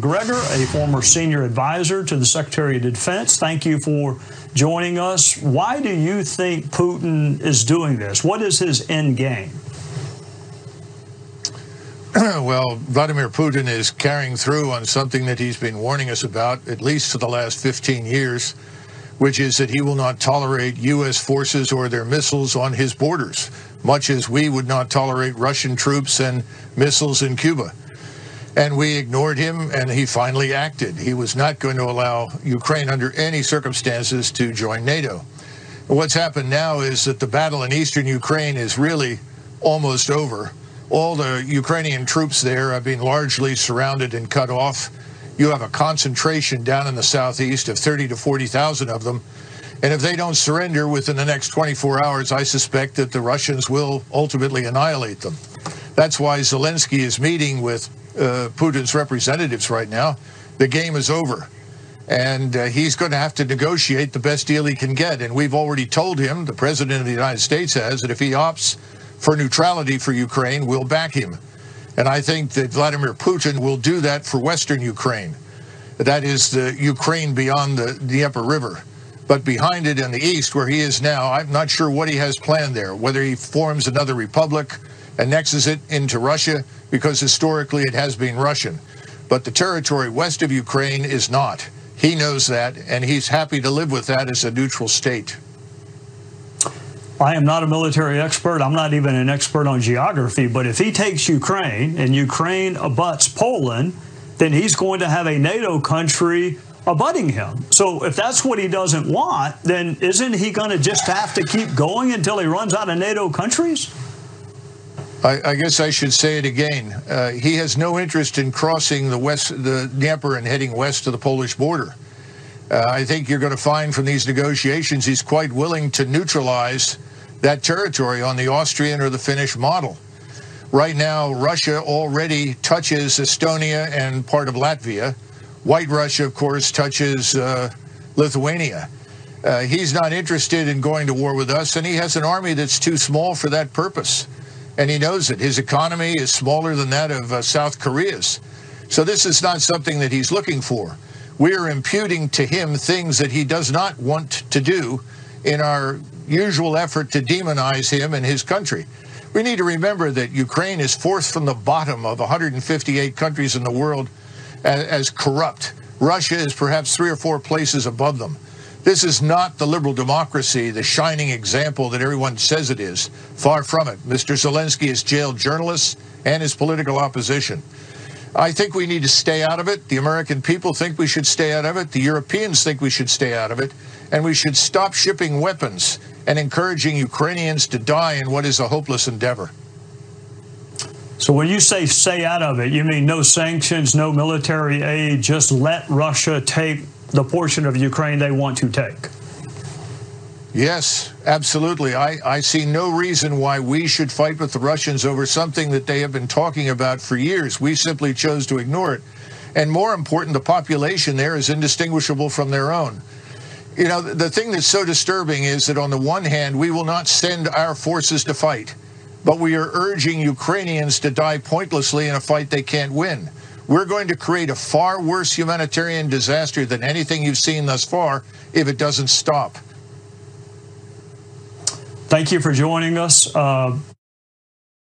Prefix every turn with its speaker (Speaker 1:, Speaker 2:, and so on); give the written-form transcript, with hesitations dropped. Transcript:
Speaker 1: Macgregor, a former senior advisor to the Secretary of Defense. Thank you for joining us. Why do you think Putin is doing this? What is his end game?
Speaker 2: Well, Vladimir Putin is carrying through on something that he's been warning us about at least for the last 15 years, which is that he will not tolerate U.S. forces or their missiles on his borders, much as we would not tolerate Russian troops and missiles in Cuba. And we ignored him, and he finally acted. He was not going to allow Ukraine under any circumstances to join NATO. And what's happened now is that the battle in eastern Ukraine is really almost over. All the Ukrainian troops there have been largely surrounded and cut off. You have a concentration down in the southeast of 30 to 40,000 of them. And if they don't surrender within the next 24 hours, I suspect that the Russians will ultimately annihilate them. That's why Zelensky is meeting with Putin's representatives right now. The game is over. And he's going to have to negotiate the best deal he can get. And we've already told him, the President of the United States has, that if he opts for neutrality for Ukraine, we'll back him. And I think that Vladimir Putin will do that for Western Ukraine. That is the Ukraine beyond the Dnieper River. But behind it in the east, where he is now, I'm not sure what he has planned there, whether he forms another republic, annexes it into Russia, because historically it has been Russian. But the territory west of Ukraine is not. He knows that, and he's happy to live with that as a neutral state.
Speaker 1: I am not a military expert. I'm not even an expert on geography. But if he takes Ukraine and Ukraine abuts Poland, then he's going to have a NATO country abutting him. So if that's what he doesn't want, then isn't he going to just have to keep going until he runs out of NATO countries?
Speaker 2: I guess I should say it again. He has no interest in crossing the Dnieper and heading west to the Polish border. I think you're going to find from these negotiations he's quite willing to neutralize that territory on the Austrian or the Finnish model. Right now, Russia already touches Estonia and part of Latvia. White Russia, of course, touches Lithuania. He's not interested in going to war with us, and he has an army that's too small for that purpose. And he knows it. His economy is smaller than that of South Korea's. So this is not something that he's looking for. We are imputing to him things that he does not want to do in our usual effort to demonize him and his country. We need to remember that Ukraine is fourth from the bottom of 158 countries in the world as corrupt. Russia is perhaps 3 or 4 places above them. This is not the liberal democracy, the shining example that everyone says it is. Far from it. Mr. Zelensky has jailed journalists and his political opposition. I think we need to stay out of it. The American people think we should stay out of it. The Europeans think we should stay out of it. And we should stop shipping weapons and encouraging Ukrainians to die in what is a hopeless endeavor.
Speaker 1: So when you say stay out of it, you mean no sanctions, no military aid, just let Russia take the portion of Ukraine they want to take?
Speaker 2: Yes, absolutely. I see no reason why we should fight with the Russians over something that they have been talking about for years. We simply chose to ignore it. And more important, the population there is indistinguishable from their own. You know, the thing that's so disturbing is that on the one hand, we will not send our forces to fight, but we are urging Ukrainians to die pointlessly in a fight they can't win. We're going to create a far worse humanitarian disaster than anything you've seen thus far if it doesn't stop.
Speaker 1: Thank you for joining us.